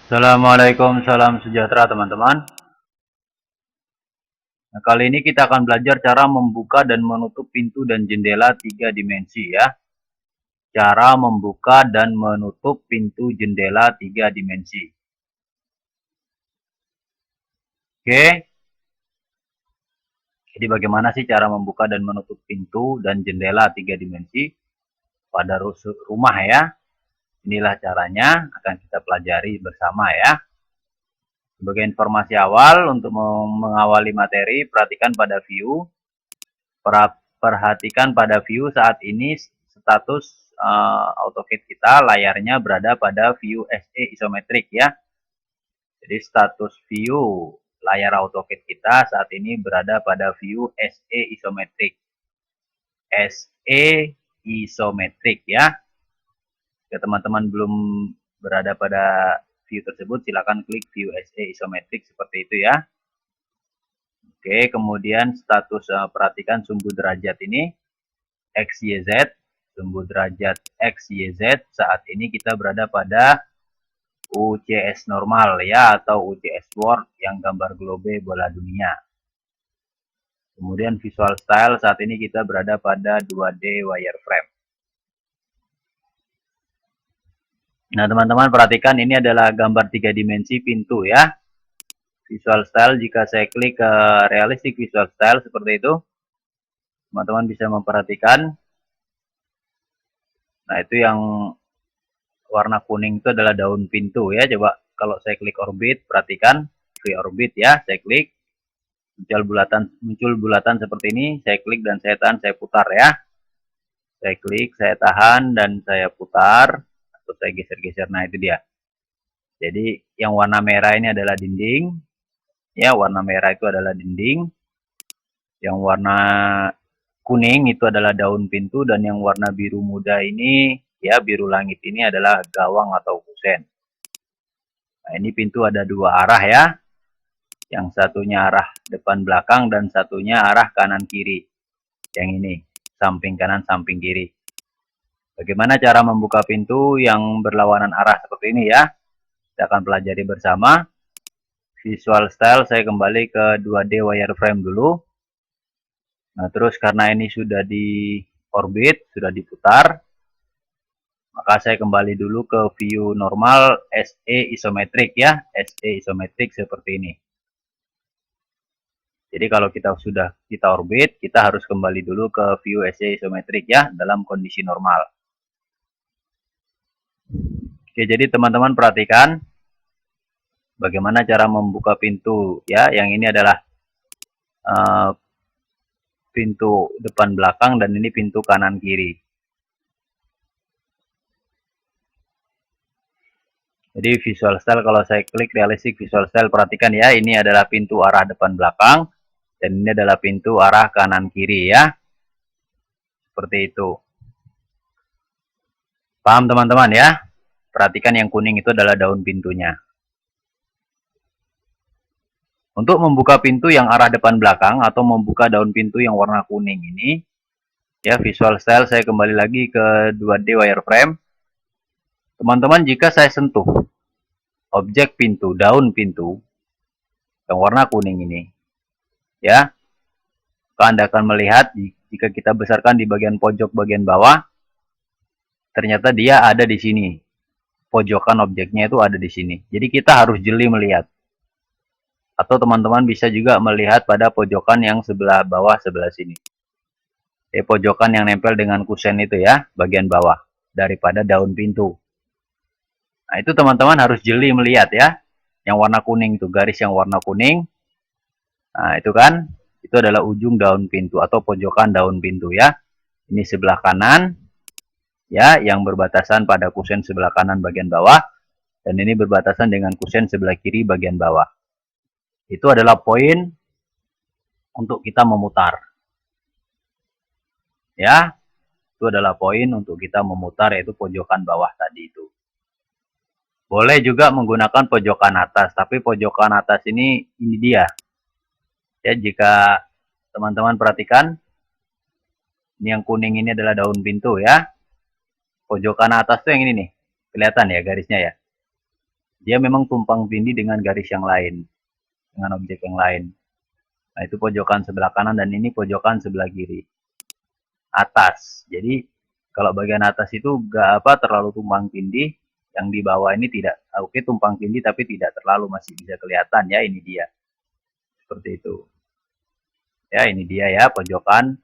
Assalamualaikum, salam sejahtera teman-teman. Nah, kali ini kita akan belajar cara membuka dan menutup pintu dan jendela 3 dimensi ya. Cara membuka dan menutup pintu jendela 3 dimensi. Oke, jadi bagaimana sih cara membuka dan menutup pintu dan jendela 3 dimensi pada rumah ya? Inilah caranya, akan kita pelajari bersama ya. Sebagai informasi awal untuk mengawali materi, perhatikan pada view saat ini status AutoCAD kita layarnya berada pada view SE isometrik ya. Jadi status view layar AutoCAD kita saat ini berada pada view SE isometrik. SE isometrik ya. Jika teman-teman belum berada pada view tersebut, silakan klik view SE isometrik seperti itu ya. Oke, kemudian status perhatikan sumbu derajat ini XYZ, sumbu derajat XYZ saat ini kita berada pada UCS normal ya, atau UCS World yang gambar globe bola dunia. Kemudian visual style saat ini kita berada pada 2D wireframe. Nah teman-teman perhatikan ini adalah gambar 3 dimensi pintu ya. Visual style, jika saya klik ke realistic visual style seperti itu, teman-teman bisa memperhatikan. Nah itu yang warna kuning itu adalah daun pintu ya. Coba kalau saya klik orbit, perhatikan free orbit ya, saya klik muncul bulatan seperti ini, saya klik dan saya tahan, saya putar ya. Saya klik, saya tahan dan saya putar atau saya geser-geser. Nah itu dia. Jadi yang warna merah ini adalah dinding ya, warna merah itu adalah dinding. Yang warna kuning itu adalah daun pintu, dan yang warna biru muda ini ya, biru langit ini adalah gawang atau kusen. Nah, ini pintu ada 2 arah ya. Yang satunya arah depan belakang dan satunya arah kanan kiri. Yang ini, samping kanan, samping kiri. Bagaimana cara membuka pintu yang berlawanan arah seperti ini ya? Kita akan pelajari bersama. Visual style saya kembali ke 2D wireframe dulu. Nah, terus karena ini sudah di orbit, sudah diputar, maka saya kembali dulu ke view normal SE isometrik ya, SE isometrik seperti ini. Jadi kalau kita orbit, kita harus kembali dulu ke view SE isometrik ya, dalam kondisi normal. Oke, jadi teman-teman perhatikan bagaimana cara membuka pintu ya. Yang ini adalah pintu depan belakang dan ini pintu kanan kiri. Jadi visual style, kalau saya klik realistic visual style, perhatikan ya, ini adalah pintu arah depan belakang dan ini adalah pintu arah kanan kiri ya. Seperti itu. Paham teman-teman ya? Perhatikan yang kuning itu adalah daun pintunya. Untuk membuka pintu yang arah depan belakang atau membuka daun pintu yang warna kuning ini, ya visual style saya kembali lagi ke 2D wireframe. Teman-teman, jika saya sentuh objek pintu, daun pintu yang warna kuning ini, ya, Anda akan melihat jika kita besarkan di bagian pojok bagian bawah, ternyata dia ada di sini. Pojokan objeknya itu ada di sini. Jadi kita harus jeli melihat. Atau teman-teman bisa juga melihat pada pojokan yang sebelah bawah sebelah sini. Pojokan yang nempel dengan kusen itu ya, bagian bawah daripada daun pintu. Nah itu teman-teman harus jeli melihat ya. Yang warna kuning itu, garis yang warna kuning. Nah itu kan, itu adalah ujung daun pintu atau pojokan daun pintu ya. Ini sebelah kanan ya, yang berbatasan pada kusen sebelah kanan bagian bawah, dan ini berbatasan dengan kusen sebelah kiri bagian bawah. Itu adalah poin untuk kita memutar. Ya, itu adalah poin untuk kita memutar, yaitu pojokan bawah tadi itu. Boleh juga menggunakan pojokan atas, tapi pojokan atas ini dia. Ya, jika teman-teman perhatikan, ini yang kuning ini adalah daun pintu ya. Pojokan atas tuh yang ini nih, kelihatan ya garisnya ya. dia memang tumpang tindih dengan garis yang lain, dengan objek yang lain. Nah, itu pojokan sebelah kanan dan ini pojokan sebelah kiri. Atas. Jadi kalau bagian atas itu nggak terlalu tumpang tindih, yang di bawah ini tidak. Oke, tumpang tindih tapi tidak terlalu, masih bisa kelihatan ya, ini dia. Seperti itu. Ya, ini dia ya pojokan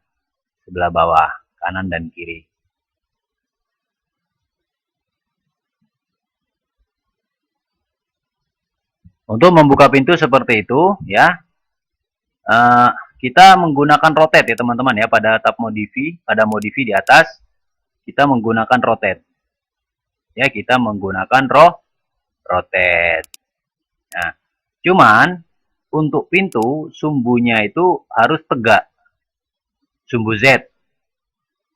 sebelah bawah, kanan dan kiri. Untuk membuka pintu seperti itu ya, kita menggunakan rotate ya teman-teman ya, pada tab modify, pada modify di atas kita menggunakan rotate. Ya, kita menggunakan rotate. Nah, cuman untuk pintu sumbunya itu harus tegak. Sumbu Z.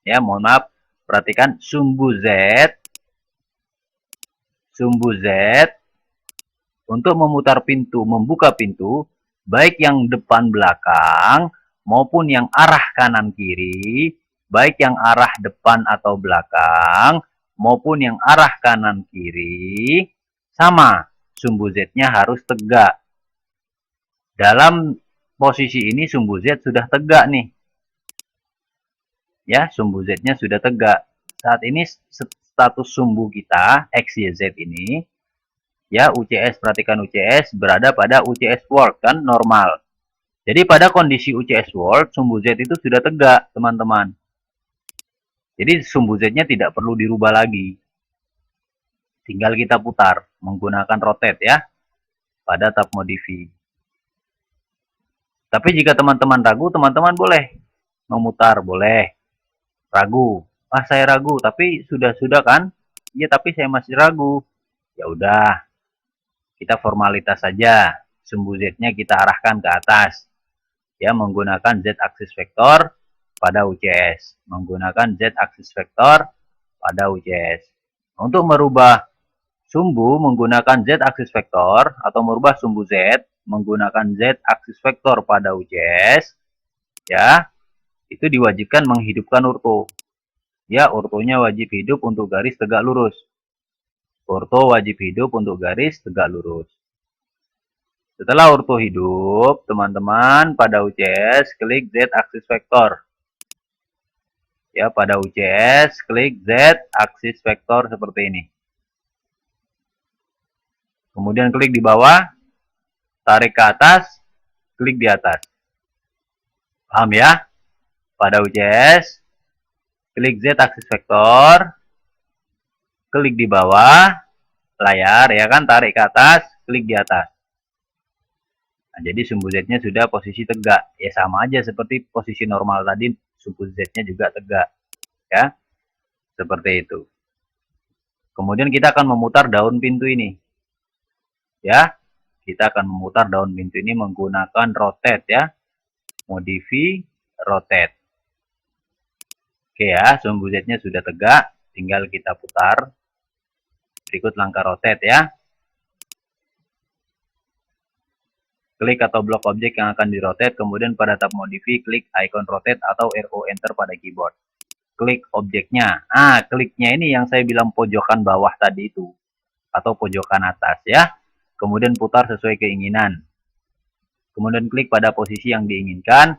Ya, mohon maaf, perhatikan sumbu Z. Sumbu Z untuk memutar pintu, membuka pintu, baik yang depan belakang maupun yang arah kanan kiri, baik yang arah depan atau belakang maupun yang arah kanan kiri, sama, sumbu Z-nya harus tegak. Dalam posisi ini sumbu Z sudah tegak nih. Ya, sumbu Z-nya sudah tegak. Saat ini status sumbu kita X, Y, Z ini, ya, UCS, perhatikan UCS berada pada UCS world kan, normal. Jadi pada kondisi UCS world, sumbu Z itu sudah tegak, teman-teman. Jadi sumbu Z-nya tidak perlu dirubah lagi. Tinggal kita putar menggunakan rotate ya, pada tab modify. Tapi jika teman-teman ragu, teman-teman boleh memutar, boleh. Ragu, saya ragu, tapi sudah kan? Iya, tapi saya masih ragu. Ya udah, kita formalitas saja. Sumbu Z-nya kita arahkan ke atas. Ya, menggunakan Z-axis vektor pada UCS. Menggunakan Z-axis vektor pada UCS. Untuk merubah sumbu menggunakan Z-axis vektor atau merubah sumbu Z menggunakan Z-axis vektor pada UCS, ya, itu diwajibkan menghidupkan orto. Ya, ortonya wajib hidup untuk garis tegak lurus. Orto wajib hidup untuk garis tegak lurus. Setelah orto hidup, teman-teman pada UCS klik Z-axis vektor. Ya, pada UCS klik Z-axis vektor seperti ini. Kemudian klik di bawah, tarik ke atas, klik di atas. Paham ya? Pada UCS, klik Z-axis vektor, klik di bawah layar, ya kan, tarik ke atas, klik di atas. Nah, jadi sumbu Z-nya sudah posisi tegak. Ya, sama aja seperti posisi normal tadi, sumbu Z-nya juga tegak. Ya, seperti itu. Kemudian kita akan memutar daun pintu ini. Ya, kita akan memutar daun pintu ini menggunakan rotate ya. Modify, rotate. Oke ya, sumbu Z-nya sudah tegak, tinggal kita putar. Berikut langkah rotate ya. Klik atau blok objek yang akan dirotate, kemudian pada tab modify, klik icon rotate atau arrow enter pada keyboard. Klik objeknya. Kliknya ini yang saya bilang pojokan bawah tadi itu, atau pojokan atas ya. Kemudian putar sesuai keinginan. Kemudian klik pada posisi yang diinginkan.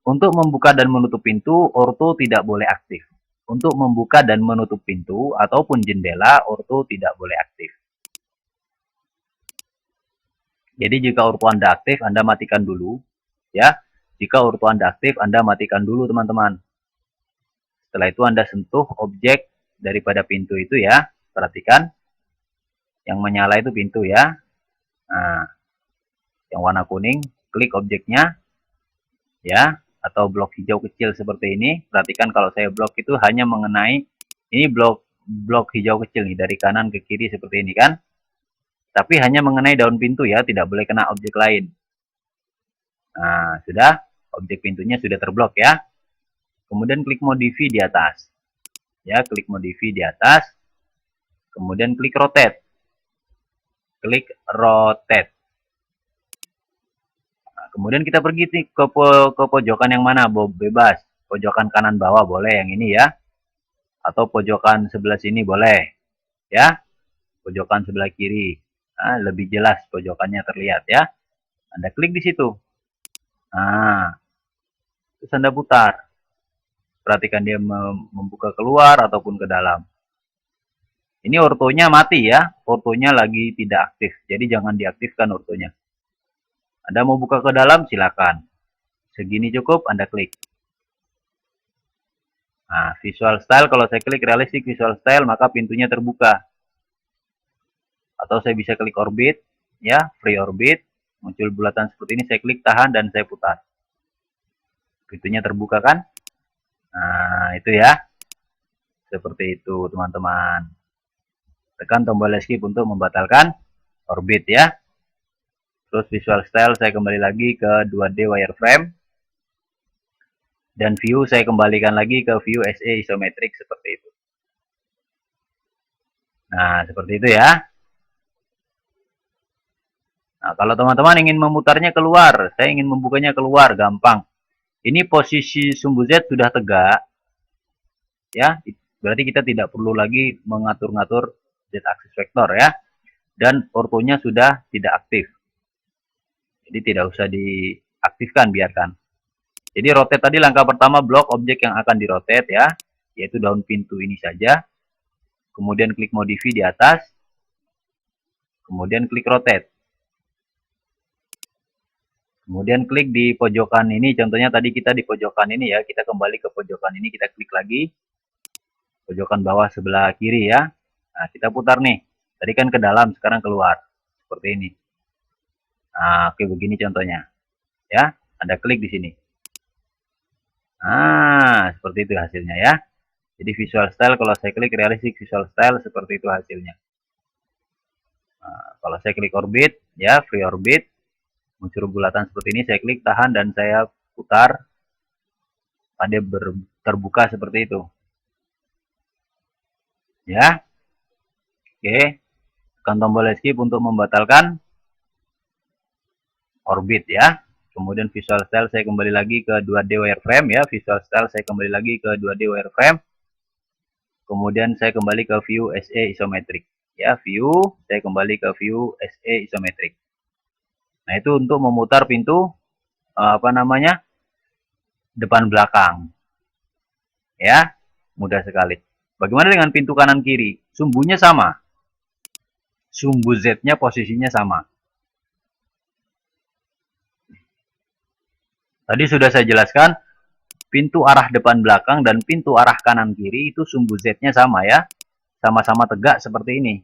Untuk membuka dan menutup pintu, orto tidak boleh aktif. Untuk membuka dan menutup pintu ataupun jendela, orto tidak boleh aktif. Jadi jika orto Anda aktif, Anda matikan dulu. Ya, jika orto Anda aktif, Anda matikan dulu teman-teman. Setelah itu Anda sentuh objek daripada pintu itu ya. Perhatikan, yang menyala itu pintu ya. Nah, yang warna kuning, klik objeknya. Ya, atau blok hijau kecil seperti ini. Perhatikan kalau saya blok itu hanya mengenai, ini blok hijau kecil nih, dari kanan ke kiri seperti ini kan. Tapi hanya mengenai daun pintu ya, tidak boleh kena objek lain. Nah, sudah, objek pintunya sudah terblok ya. Kemudian klik modify di atas. Ya, klik modify di atas. Kemudian klik rotate. Klik rotate. Nah, kemudian kita pergi ke pojokan yang mana, bebas. Pojokan kanan bawah boleh yang ini ya. Atau pojokan sebelah sini boleh. Ya, pojokan sebelah kiri. Nah, lebih jelas pojokannya terlihat ya. Anda klik di situ. Nah, terus Anda putar. Perhatikan dia membuka keluar ataupun ke dalam. Ini ortonya mati ya, ortonya lagi tidak aktif. Jadi jangan diaktifkan ortonya. Anda mau buka ke dalam, silakan. Segini cukup, Anda klik. Nah, visual style, kalau saya klik realistic visual style, maka pintunya terbuka. Atau saya bisa klik orbit, ya, free orbit. Muncul bulatan seperti ini, saya klik tahan dan saya putar. Pintunya terbuka kan? Nah, itu ya. Seperti itu, teman-teman. Tekan tombol escape untuk membatalkan orbit ya. Terus visual style saya kembali lagi ke 2D wireframe. Dan view saya kembalikan lagi ke view SE isometric seperti itu. Nah, seperti itu ya. Nah, kalau teman-teman ingin memutarnya keluar, saya ingin membukanya keluar, gampang. Ini posisi sumbu Z sudah tegak. Ya, berarti kita tidak perlu lagi mengatur-ngatur Z axis vektor ya. Dan ortonya sudah tidak aktif. Jadi tidak usah diaktifkan, biarkan. Jadi rotate tadi langkah pertama, blok objek yang akan dirotate ya, yaitu daun pintu ini saja. Kemudian klik modify di atas. Kemudian klik rotate. Kemudian klik di pojokan ini, contohnya tadi kita di pojokan ini ya, kita kembali ke pojokan ini, kita klik lagi. Pojokan bawah sebelah kiri ya. Nah, kita putar nih. Tadi kan ke dalam, sekarang keluar. Seperti ini. Nah, oke, begini contohnya. Ya, Anda klik di sini. Nah, seperti itu hasilnya ya. Jadi visual style, kalau saya klik realistic visual style, seperti itu hasilnya. Nah, kalau saya klik orbit, ya, free orbit, muncul bulatan seperti ini, saya klik tahan dan saya putar. Dia terbuka seperti itu. Ya. Oke. Tekan tombol escape untuk membatalkan orbit ya. Kemudian visual style saya kembali lagi ke 2D wireframe ya. Visual style saya kembali lagi ke 2D wireframe. Kemudian saya kembali ke view SE isometric. Ya, view, saya kembali ke view SE isometric. Nah, itu untuk memutar pintu depan belakang. Ya, mudah sekali. Bagaimana dengan pintu kanan kiri? Sumbunya sama. Sumbu Z-nya posisinya sama. Tadi sudah saya jelaskan, pintu arah depan belakang dan pintu arah kanan kiri itu sumbu Z-nya sama ya. Sama-sama tegak seperti ini.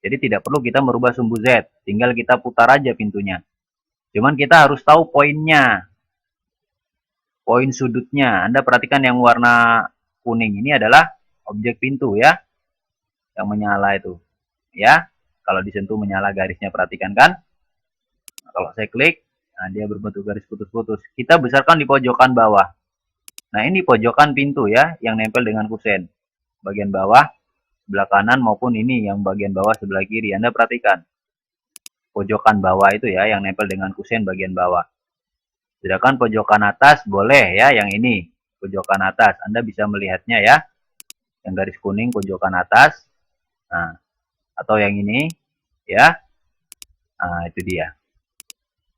Jadi tidak perlu kita merubah sumbu Z, tinggal kita putar aja pintunya. Cuman kita harus tahu poinnya. Poin sudutnya. Anda perhatikan yang warna kuning ini adalah objek pintu ya. Yang menyala itu. Ya, kalau disentuh menyala garisnya, perhatikan kan. Nah, kalau saya klik, nah dia berbentuk garis putus-putus. Kita besarkan di pojokan bawah. Nah, ini pojokan pintu ya, yang nempel dengan kusen. Bagian bawah, sebelah kanan maupun ini yang bagian bawah sebelah kiri. Anda perhatikan. Pojokan bawah itu ya, yang nempel dengan kusen bagian bawah. Sedangkan pojokan atas boleh ya, yang ini. Pojokan atas, Anda bisa melihatnya ya. Yang garis kuning pojokan atas. Nah, atau yang ini ya. Nah, itu dia.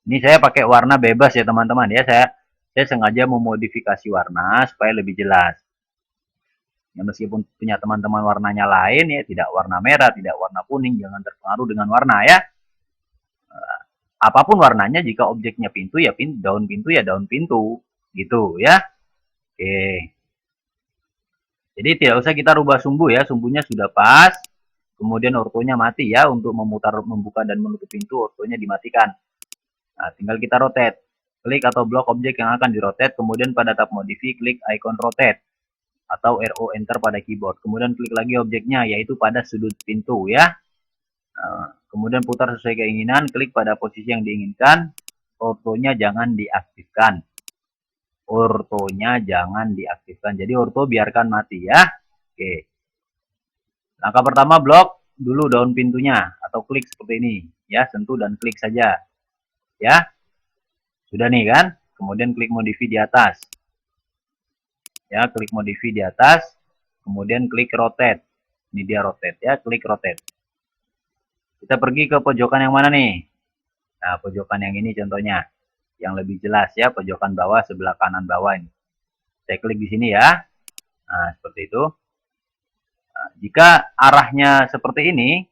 Ini saya pakai warna bebas ya teman-teman ya. Saya sengaja memodifikasi warna supaya lebih jelas. Ya, meskipun punya teman-teman warnanya lain ya, tidak warna merah, tidak warna kuning, jangan terpengaruh dengan warna ya. Apapun warnanya, jika objeknya pintu ya daun pintu ya daun pintu, gitu ya. Oke. Jadi tidak usah kita rubah sumbu ya, sumbunya sudah pas. Kemudian ortonya mati ya, untuk memutar, membuka dan menutup pintu ortonya dimatikan. Nah, tinggal kita rotate. Klik atau blok objek yang akan dirotate, kemudian pada tab modify klik icon rotate atau RO enter pada keyboard. Kemudian klik lagi objeknya, yaitu pada sudut pintu ya. Nah, kemudian putar sesuai keinginan, klik pada posisi yang diinginkan. Ortonya jangan diaktifkan. Ortonya jangan diaktifkan. Jadi orto biarkan mati ya. Oke. Langkah pertama, blok dulu daun pintunya atau klik seperti ini ya, sentuh dan klik saja. Ya. Sudah nih kan? Kemudian klik modify di atas. Ya, klik modify di atas, kemudian klik rotate. Ini dia rotate ya, klik rotate. Kita pergi ke pojokan yang mana nih? Nah, pojokan yang ini contohnya. Yang lebih jelas ya, pojokan bawah sebelah kanan bawah ini. Saya klik di sini ya. Nah, seperti itu. Nah, jika arahnya seperti ini,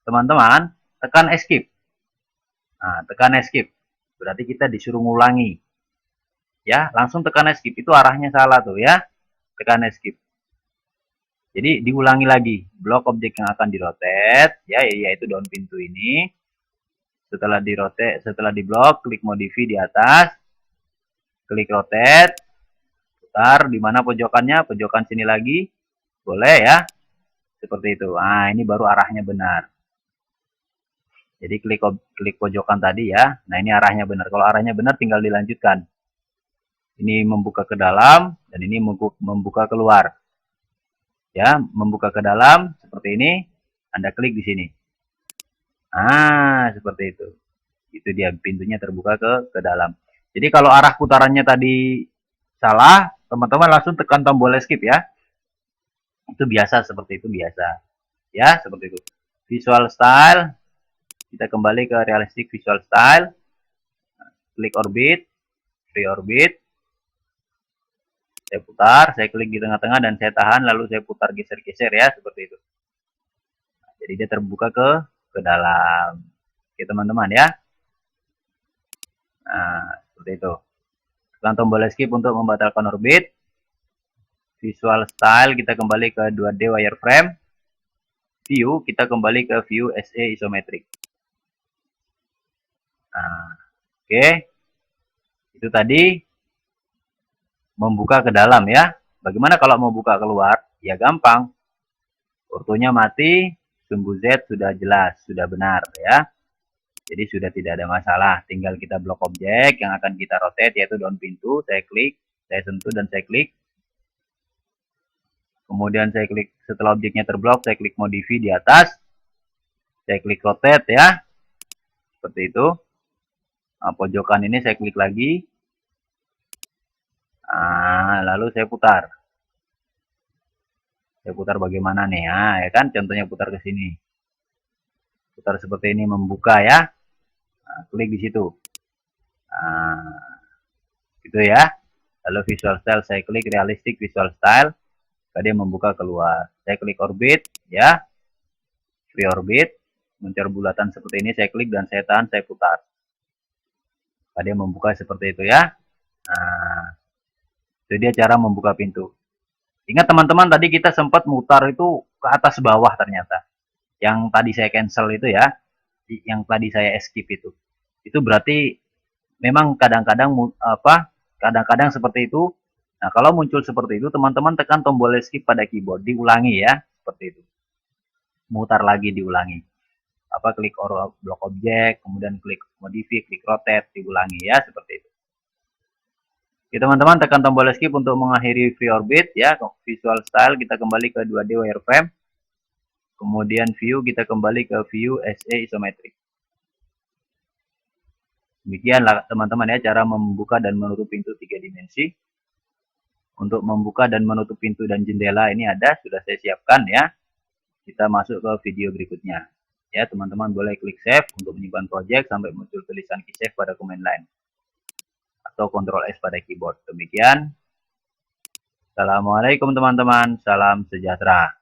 teman-teman, tekan escape. Nah, tekan escape. Berarti kita disuruh ngulangi. Ya, langsung tekan escape. Itu arahnya salah tuh ya. Tekan escape. Jadi diulangi lagi. Blok objek yang akan dirotate, ya, yaitu daun pintu ini. Setelah dirotate, setelah diblok, klik modify di atas. Klik rotate. Putar di mana pojokannya? Pojokan sini lagi. Boleh ya. Seperti itu. Nah, ini baru arahnya benar. Jadi klik pojokan tadi ya. Nah, ini arahnya benar. Kalau arahnya benar tinggal dilanjutkan. Ini membuka ke dalam dan ini membuka keluar. Ya, membuka ke dalam seperti ini. Anda klik di sini. Ah, seperti itu. Itu dia pintunya terbuka ke dalam. Jadi kalau arah putarannya tadi salah, teman-teman langsung tekan tombol escape ya. Itu biasa, seperti itu biasa. Ya, seperti itu. Visual style, kita kembali ke realistic visual style. Klik orbit, free orbit. Saya putar, saya klik di tengah-tengah dan saya tahan, lalu saya putar geser-geser ya, seperti itu. Nah, jadi dia terbuka ke dalam. Oke teman-teman ya. Nah, seperti itu. Tekan tombol escape untuk membatalkan orbit. Visual style kita kembali ke 2D wireframe. View kita kembali ke view SE isometric. Nah, oke. Itu tadi membuka ke dalam ya. Bagaimana kalau mau buka keluar? Ya gampang. Ortonya mati, sumbu Z sudah jelas, sudah benar ya. Jadi sudah tidak ada masalah. Tinggal kita blok objek yang akan kita rotate yaitu daun pintu. Saya klik, saya sentuh dan saya klik. Kemudian saya klik setelah objeknya terblok, saya klik modify di atas. Saya klik rotate ya. Seperti itu. Nah, pojokan ini saya klik lagi. Nah, lalu saya putar. Saya putar bagaimana nih? Nah, ya kan contohnya putar ke sini. Putar seperti ini membuka ya. Nah, klik di situ. Nah, gitu ya. Lalu visual style saya klik realistic visual style. Dia membuka keluar. Saya klik orbit ya. Free orbit. Muncul bulatan seperti ini saya klik dan saya tahan, saya putar. Dia membuka seperti itu ya. Nah, itu dia cara membuka pintu. Ingat teman-teman tadi kita sempat mutar itu ke atas bawah ternyata. Yang tadi saya cancel itu ya. Yang tadi saya escape itu. Itu berarti memang kadang-kadang kadang-kadang seperti itu. Nah, kalau muncul seperti itu, teman-teman tekan tombol escape pada keyboard, diulangi ya, seperti itu. Mutar lagi, diulangi. Klik blok objek, kemudian klik modify, klik rotate, diulangi ya, seperti itu. Oke, teman-teman tekan tombol escape untuk mengakhiri free orbit ya. Visual style kita kembali ke 2D wireframe. Kemudian view kita kembali ke view SE isometric. Demikianlah teman-teman ya cara membuka dan menutup pintu 3 dimensi. Untuk membuka dan menutup pintu dan jendela ini ada, sudah saya siapkan ya. Kita masuk ke video berikutnya. Ya, teman-teman boleh klik save untuk menyimpan project sampai muncul tulisan key save pada command line. Atau Ctrl S pada keyboard. Demikian. Assalamualaikum teman-teman. Salam sejahtera.